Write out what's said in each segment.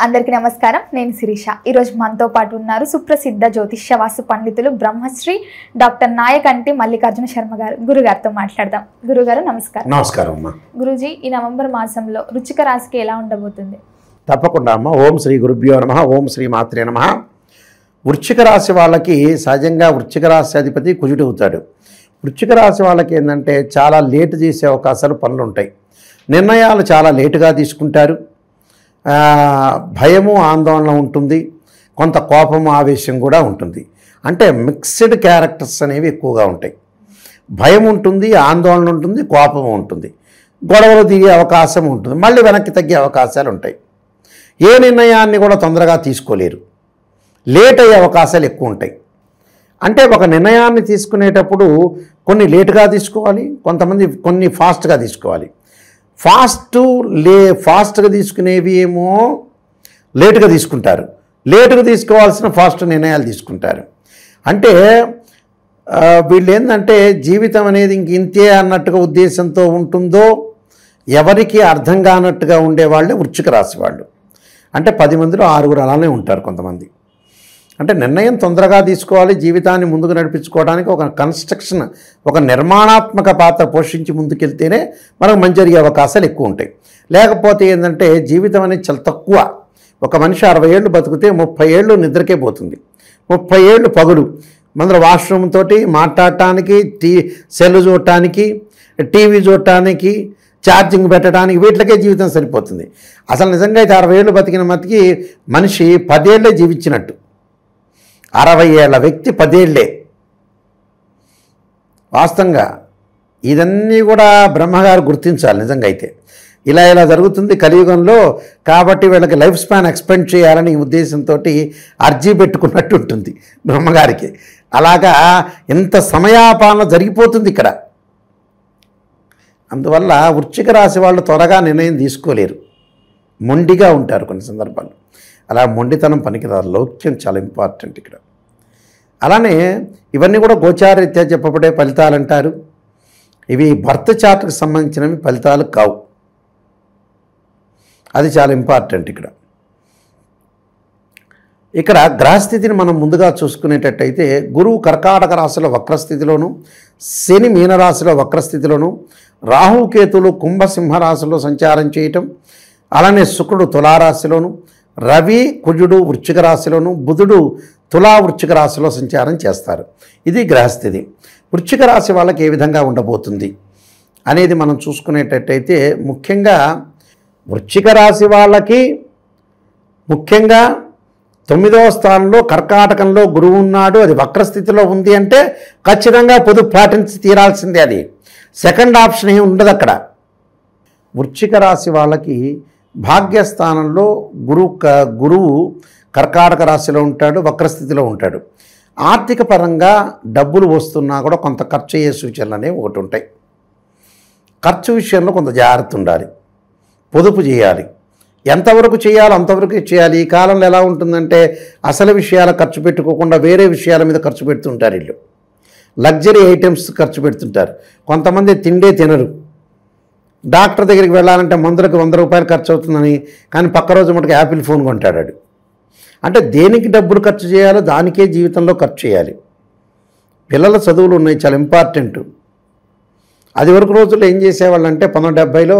అందరికీ నమస్కారం. నేను శిరీష. ఈరోజు మనతో పాటు ఉన్నారు సుప్రసిద్ధ జ్యోతిష్య వాస్తు పండితులు బ్రహ్మశ్రీ డాక్టర్ నాయకంటి మల్లికార్జున శర్మ గారు. గురుగారితో మాట్లాడదాం. గురుగారు నమస్కారం. నమస్కారం అమ్మా. గురూజీ, ఈ నవంబర్ మాసంలో వృశ్చిక రాశికి ఎలా ఉండబోతుంది? తప్పకుండా అమ్మ. ఓం శ్రీ గురుభ్యో నమః. ఓం శ్రీ మాత్రే నమః. వృశ్చిక రాశి వాళ్ళకి సహజంగా వృశ్చిక రాశి అధిపతి కుజుడు అవుతాడు. వృశ్చిక రాశి వాళ్ళకి ఏంటంటే చాలా లేటు చేసే అవకాశాలు పనులు ఉంటాయి. నిర్ణయాలు చాలా లేటుగా తీసుకుంటారు. భయము ఆందోళన ఉంటుంది. కొంత కోపము ఆవేశం కూడా ఉంటుంది. అంటే మిక్స్డ్ క్యారెక్టర్స్ అనేవి ఎక్కువగా ఉంటాయి. భయం ఉంటుంది, ఆందోళన ఉంటుంది, కోపం ఉంటుంది, గొడవలు దిగే అవకాశం ఉంటుంది, మళ్ళీ వెనక్కి తగ్గే అవకాశాలు ఉంటాయి. ఏ నిర్ణయాన్ని కూడా తొందరగా తీసుకోలేరు. లేట్ అయ్యే అవకాశాలు ఎక్కువ ఉంటాయి. అంటే ఒక నిర్ణయాన్ని తీసుకునేటప్పుడు కొన్ని లేటుగా తీసుకోవాలి, కొంతమంది కొన్ని ఫాస్ట్గా తీసుకోవాలి. ఫాస్ట్గా తీసుకునేవి ఏమో లేటుగా తీసుకుంటారు, లేటుగా తీసుకోవాల్సిన ఫాస్ట్ నిర్ణయాలు తీసుకుంటారు. అంటే వీళ్ళు ఏంటంటే జీవితం అనేది ఇంక ఇంతే అన్నట్టుగా ఉద్దేశంతో ఉంటుందో ఎవరికి అర్థం కానట్టుగా ఉండేవాళ్ళే వృశ్చిక రాశి వాళ్ళు. అంటే 10 మందిలో 6 అలానే ఉంటారు కొంతమంది. అంటే నిర్ణయం తొందరగా తీసుకోవాలి, జీవితాన్ని ముందుకు నడిపించుకోవడానికి ఒక కన్స్ట్రక్షన్, ఒక నిర్మాణాత్మక పాత్ర పోషించి ముందుకెళ్తేనే మనకు మంచి జరిగే అవకాశాలు ఎక్కువ ఉంటాయి. లేకపోతే ఏంటంటే జీవితం అనేది చాలా తక్కువ. ఒక మనిషి 60 ఏళ్ళు బతికితే 30 ఏళ్ళు నిద్రకే పోతుంది, 30 ఏళ్ళు పగులు. మన వాష్రూమ్ తోటి మాట్లాడటానికి, సెల్ చూడటానికి, టీవీ చూడటానికి, ఛార్జింగ్ పెట్టడానికి, వీటికే జీవితం సరిపోతుంది. అసలు నిజంగా అయితే 60 ఏళ్ళు బతికిన మతికి మనిషి 10 ఏళ్ళే జీవించినట్టు. 60 ఏళ్ల వ్యక్తి 10 ఏళ్లే. వాస్తవంగా ఇదన్నీ కూడా బ్రహ్మగారు గుర్తించాలి. నిజంగా అయితే ఇలా జరుగుతుంది కలియుగంలో. కాబట్టి వీళ్ళకి లైఫ్ స్పాన్ ఎక్స్పెండ్ చేయాలని ఉద్దేశంతో అర్జీ పెట్టుకున్నట్టు ఉంటుంది బ్రహ్మగారికి. అలాగా ఎంత సమయాపాలన జరిగిపోతుంది ఇక్కడ. అందువల్ల వృశ్చిక రాశి వాళ్ళు త్వరగా నిర్ణయం తీసుకోలేరు, మొండిగా ఉంటారు కొన్ని సందర్భాలు. అలా మొండితనం పనికిరాదు. లౌక్యం చాలా ఇంపార్టెంట్ ఇక్కడ. అలానే ఇవన్నీ కూడా గోచారరీత్యా చెప్పబడే ఫలితాలు అంటారు. ఇవి బర్త్ చార్ట్కి సంబంధించినవి ఫలితాలు కావు. అది చాలా ఇంపార్టెంట్ ఇక్కడ. ఇక్కడ గ్రహస్థితిని మనం ముందుగా చూసుకునేటట్టయితే గురువు కర్కాటక రాశిలో వక్రస్థితిలోను, శని మీనరాశిలో వక్రస్థితిలోను, రాహుకేతులు కుంభసింహ రాశిలో సంచారం చేయటం, అలానే శుక్రుడు తులారాశిలోను, రవి కుజుడు వృశ్చిక రాశిలోను, బుధుడు తులా వృశ్చిక రాశిలో సంచారం చేస్తారు. ఇది గ్రహస్థితి. వృశ్చిక రాశి వాళ్ళకి ఏ విధంగా ఉండబోతుంది అనేది మనం చూసుకునేటట్టయితే ముఖ్యంగా వృశ్చిక రాశి వాళ్ళకి ముఖ్యంగా 9వ స్థానంలో కర్కాటకంలో గురువు ఉన్నాడు. అది వక్రస్థితిలో ఉంది అంటే ఖచ్చితంగా పొదుపు పాటించి తీరాల్సిందే. అది సెకండ్ ఆప్షన్ ఏమి ఉండదు అక్కడ. వృశ్చిక రాశి వాళ్ళకి భాగ్యస్థానంలో గురువు కర్కాటక రాశిలో ఉంటాడు, వక్రస్థితిలో ఉంటాడు. ఆర్థిక పరంగా డబ్బులు వస్తున్నా కూడా కొంత ఖర్చు అయ్యే సూచనలు అనేవి ఒకటి ఉంటాయి. ఖర్చు విషయంలో కొంత జాగ్రత్త ఉండాలి, పొదుపు చేయాలి. ఎంతవరకు చేయాలో అంతవరకు చేయాలి. ఈ కాలంలో ఎలా ఉంటుందంటే అసలు విషయాల ఖర్చు పెట్టుకోకుండా వేరే విషయాల మీద ఖర్చు పెడుతుంటారు. వీళ్ళు లగ్జరీ ఐటమ్స్ ఖర్చు పెడుతుంటారు. కొంతమంది తిండే తినరు. డాక్టర్ దగ్గరికి వెళ్ళాలంటే మందులకు 100 రూపాయలు ఖర్చు అవుతుందని, కానీ పక్క రోజు మటుకు యాపిల్ ఫోన్ కొంటాడు. అంటే దేనికి డబ్బులు ఖర్చు చేయాలో దానికే జీవితంలో ఖర్చు చేయాలి. పిల్లల చదువులు ఉన్నాయి, చాలా ఇంపార్టెంట్. అది వరకు రోజుల్లో ఏం చేసేవాళ్ళు అంటే 1970లో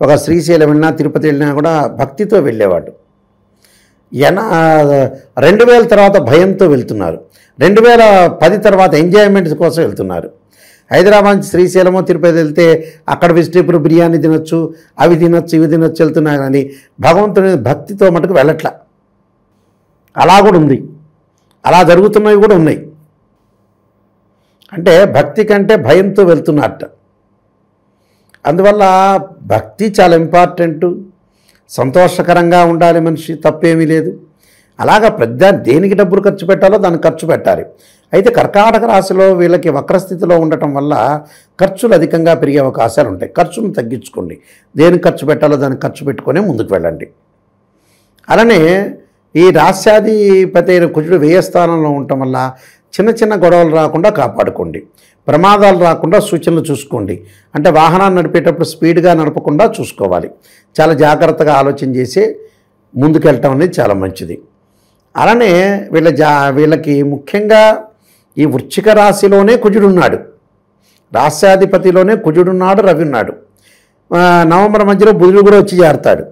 ఒక శ్రీశైలం వెళ్ళినా తిరుపతి వెళ్ళినా కూడా భక్తితో వెళ్ళేవాడు. 2000 తర్వాత భయంతో వెళ్తున్నారు. 2010 తర్వాత ఎంజాయ్మెంట్ కోసం వెళ్తున్నారు. హైదరాబాద్ నుంచి శ్రీశైలమో తిరుపతి వెళ్తే అక్కడ వెజిటేబుల్ బిర్యానీ తినొచ్చు, అవి తినొచ్చు, ఇవి తినొచ్చు వెళ్తున్నారు. కానీ భగవంతుని భక్తితో మటుకు వెళ్ళట్లా. అలా కూడా ఉంది, అలా జరుగుతున్నవి కూడా ఉన్నాయి. అంటే భక్తి కంటే భయంతో వెళ్తున్నట్ట. అందువల్ల భక్తి చాలా ఇంపార్టెంట్. సంతోషకరంగా ఉండాలి మనిషి, తప్పేమీ లేదు. అలాగా దేనికి డబ్బులు ఖర్చు పెట్టాలో దానికి ఖర్చు పెట్టాలి. అయితే కర్కాటక రాశిలో వీళ్ళకి వక్రస్థితిలో ఉండటం వల్ల ఖర్చులు అధికంగా పెరిగే అవకాశాలు ఉంటాయి. ఖర్చును తగ్గించుకోండి. దేనికి ఖర్చు పెట్టాలో దానికి ఖర్చు పెట్టుకొని ముందుకు వెళ్ళండి. అలానే ఈ రాశ్యాధిపతి అయిన కుజుడు వ్యయ స్థానంలో ఉండటం వల్ల చిన్న చిన్న గొడవలు రాకుండా కాపాడుకోండి. ప్రమాదాలు రాకుండా సూచనలు చూసుకోండి. అంటే వాహనాన్ని నడిపేటప్పుడు స్పీడ్గా నడపకుండా చూసుకోవాలి. చాలా జాగ్రత్తగా ఆలోచన చేసి ముందుకెళ్ళటం అనేది చాలా మంచిది. అలానే వీళ్ళకి ముఖ్యంగా ఈ వృశ్చిక రాశిలోనే కుజుడున్నాడు, రాశ్యాధిపతిలోనే కుజుడున్నాడు, రవి ఉన్నాడు. నవంబర్ మధ్యలో బుధుడు కూడా వచ్చి చేరతాడు.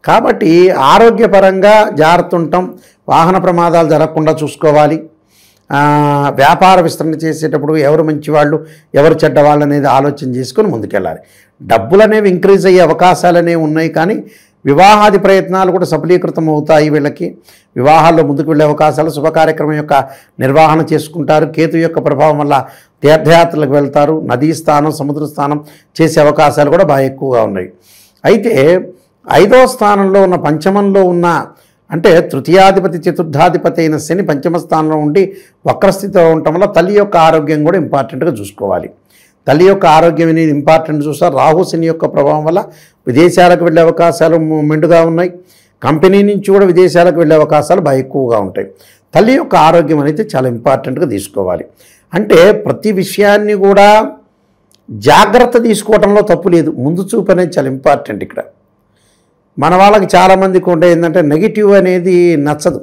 కాబట్టి ఆరోగ్యపరంగా జాగ్రత్త ఉంటాం, వాహన ప్రమాదాలు జరగకుండా చూసుకోవాలి. వ్యాపార విస్తరణ చేసేటప్పుడు ఎవరు మంచివాళ్ళు ఎవరు చెడ్డవాళ్ళు అనేది ఆలోచన చేసుకొని ముందుకెళ్ళాలి. డబ్బులు అనేవి ఇంక్రీజ్ అయ్యే అవకాశాలు అనేవి ఉన్నాయి, కానీ వివాహాది ప్రయత్నాలు కూడా సఫలీకృతం అవుతాయి. వీళ్ళకి వివాహాల్లో ముందుకు వెళ్ళే అవకాశాలు, శుభకార్యక్రమం యొక్క నిర్వహణ చేసుకుంటారు. కేతు యొక్క ప్రభావం వల్ల తీర్థయాత్రలకు వెళ్తారు, నదీ స్థానం సముద్ర స్థానం చేసే అవకాశాలు కూడా బాగా ఎక్కువగా ఉన్నాయి. అయితే 5వ స్థానంలో ఉన్న పంచమంలో ఉన్న అంటే తృతీయాధిపతి చతుర్థాధిపతి అయిన శని పంచమ స్థానంలో ఉండి వక్రస్థితిలో ఉండటం వల్ల తల్లి యొక్క ఆరోగ్యం కూడా ఇంపార్టెంట్గా చూసుకోవాలి. తల్లి యొక్క ఆరోగ్యం అనేది ఇంపార్టెంట్ చూస్తారు. రాహు శని యొక్క ప్రభావం వల్ల విదేశాలకు వెళ్ళే అవకాశాలు మెండుగా ఉన్నాయి. కంపెనీ నుంచి కూడా విదేశాలకు వెళ్ళే అవకాశాలు బాగా ఎక్కువగా ఉంటాయి. తల్లి యొక్క ఆరోగ్యం అనేది చాలా ఇంపార్టెంట్గా తీసుకోవాలి. అంటే ప్రతి విషయాన్ని కూడా జాగ్రత్త తీసుకోవడంలో తప్పు లేదు, ముందు చూపు అనేది చాలా ఇంపార్టెంట్. ఇక్కడ మన వాళ్ళకి చాలామందికి ఉండే ఏంటంటే నెగిటివ్ అనేది నచ్చదు,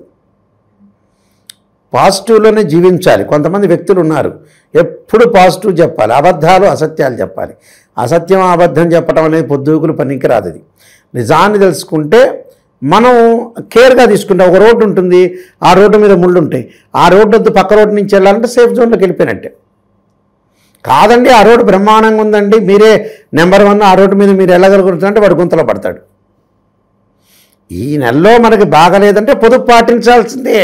పాజిటివ్లోనే జీవించాలి. కొంతమంది వ్యక్తులు ఉన్నారు ఎప్పుడు పాజిటివ్ చెప్పాలి, అబద్ధాలు అసత్యాలు చెప్పాలి. అసత్యం అబద్ధం చెప్పడం అనేది పొద్దుగులు పనికిరాదు. అది నిజాన్ని తెలుసుకుంటే మనం కేర్గా తీసుకుంటాం. ఒక రోడ్డు ఉంటుంది, ఆ రోడ్డు మీద ముళ్ళు ఉంటాయి, ఆ రోడ్డు వద్దు పక్క రోడ్డు నుంచి వెళ్ళాలంటే సేఫ్ జోన్లోకి వెళ్ళిపోయినట్టే. కాదండి ఆ రోడ్డు బ్రహ్మాండంగా ఉందండి, మీరే నెంబర్ 1, ఆ రోడ్డు మీద మీరు వెళ్ళగలుగుతుందంటే వాడు గుంతలో పడతాడు. ఈ నెలలో మనకి బాగలేదంటే పొదుపు పాటించాల్సిందే,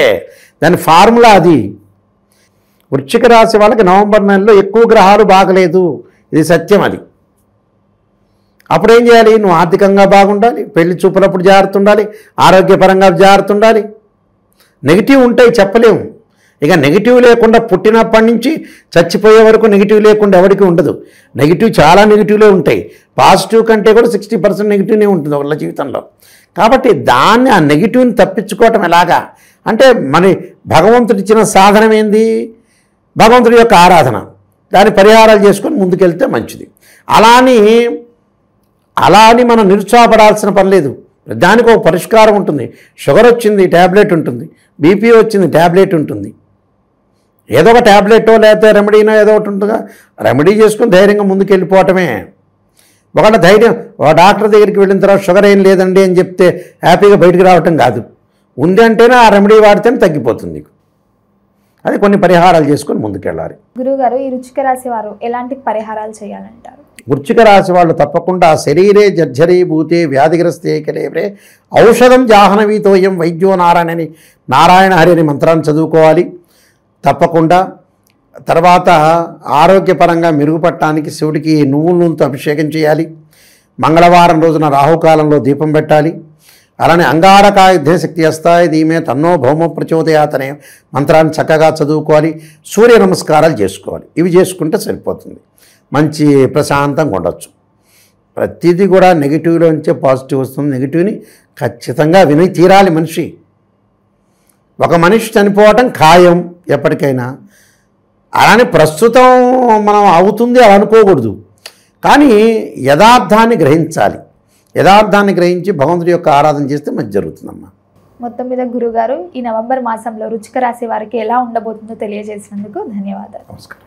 దాని ఫార్ములా అది. వృశ్చిక రాశి వాళ్ళకి నవంబర్ నెలలో ఎక్కువ గ్రహాలు బాగలేదు, ఇది సత్యం. అది అప్పుడు ఏం చేయాలి? నువ్వు ఆర్థికంగా బాగుండాలి, పెళ్లి చూపులప్పుడు జాగ్రత్త ఉండాలి, ఆరోగ్యపరంగా జాగ్రత్త ఉండాలి. నెగిటివ్ ఉంటాయి చెప్పలేము. ఇక నెగిటివ్ లేకుండా పుట్టినప్పటి నుంచి చచ్చిపోయే వరకు నెగిటివ్ లేకుండా ఎవరికి ఉండదు. నెగిటివ్ చాలా నెగిటివ్లే ఉంటాయి, పాజిటివ్ కంటే కూడా 60% నెగిటివ్నే ఉంటుంది వాళ్ళ జీవితంలో. కాబట్టి దాన్ని ఆ నెగిటివ్ని తప్పించుకోవటం ఎలాగా అంటే మన భగవంతుడు ఇచ్చిన సాధనం ఏంది? భగవంతుడి యొక్క ఆరాధన, దాని పరిహారాలు చేసుకొని ముందుకెళ్తే మంచిది. అలా అని మనం నిరుత్సాహపడాల్సిన పని లేదు, దానికి ఒక పరిష్కారం ఉంటుంది. షుగర్ వచ్చింది ట్యాబ్లెట్ ఉంటుంది, బీపీ వచ్చింది ట్యాబ్లెట్ ఉంటుంది, ఏదో ఒక ట్యాబ్లెటో లేకపోతే రెమెడీనో ఏదో ఒకటి ఉంటుందా, రెమెడీ చేసుకుని ధైర్యంగా ముందుకు వెళ్ళిపోవటమే. ఒకవేళ ధైర్యం డాక్టర్ దగ్గరికి వెళ్ళిన తర్వాత షుగర్ ఏం లేదండి అని చెప్తే హ్యాపీగా బయటకు రావటం కాదు, ఉంది అంటేనే ఆ రెమెడీ వాడితేనే తగ్గిపోతుంది. అది కొన్ని పరిహారాలు చేసుకొని ముందుకెళ్ళాలి. గురువుగారు, ఈ వృశ్చిక రాశి వారు ఎలాంటి పరిహారాలు చేయాలంటారు? వృశ్చిక రాశి వాళ్ళు తప్పకుండా శరీరే జర్జరీభూతే వ్యాధిగ్రస్తే కలేవరే ఔషధం జాహ్నవీతోయం వైద్యో నారాయణ హరి అని మంత్రాన్ని చదువుకోవాలి తప్పకుండా. తర్వాత ఆరోగ్యపరంగా మెరుగుపడటానికి శివుడికి నువ్వుల నూనెతో అభిషేకం చేయాలి. మంగళవారం రోజున రాహుకాలంలో దీపం పెట్టాలి. అలానే అంగారకాయ యుద్ధశక్తి వస్తాయి దీమే తన్నో భౌమ ప్రచోదయాత్ అనే మంత్రాన్ని చక్కగా చదువుకోవాలి. సూర్య నమస్కారాలు చేసుకోవాలి. ఇవి చేసుకుంటే సరిపోతుంది, మంచి ప్రశాంతంగా ఉండొచ్చు. ప్రతిదీ కూడా నెగిటివ్లోంచే పాజిటివ్ వస్తుంది. నెగిటివ్ని ఖచ్చితంగా విని తీరాలి మనిషి. ఒక మనిషి చనిపోవటం ఖాయం ఎప్పటికైనా. అలానే ప్రస్తుతం మనం అవుతుంది అలా అనుకోకూడదు, కానీ యథార్థాన్ని గ్రహించాలి. యథార్థాన్ని గ్రహించి భగవంతుడి యొక్క ఆరాధన చేస్తే మంచి జరుగుతుందమ్మా. మొత్తం మీద గురుగారు, ఈ నవంబర్ మాసంలో వృశ్చిక రాశి వారికి ఎలా ఉండబోతుందో తెలియజేసినందుకు ధన్యవాదాలు. నమస్కారం.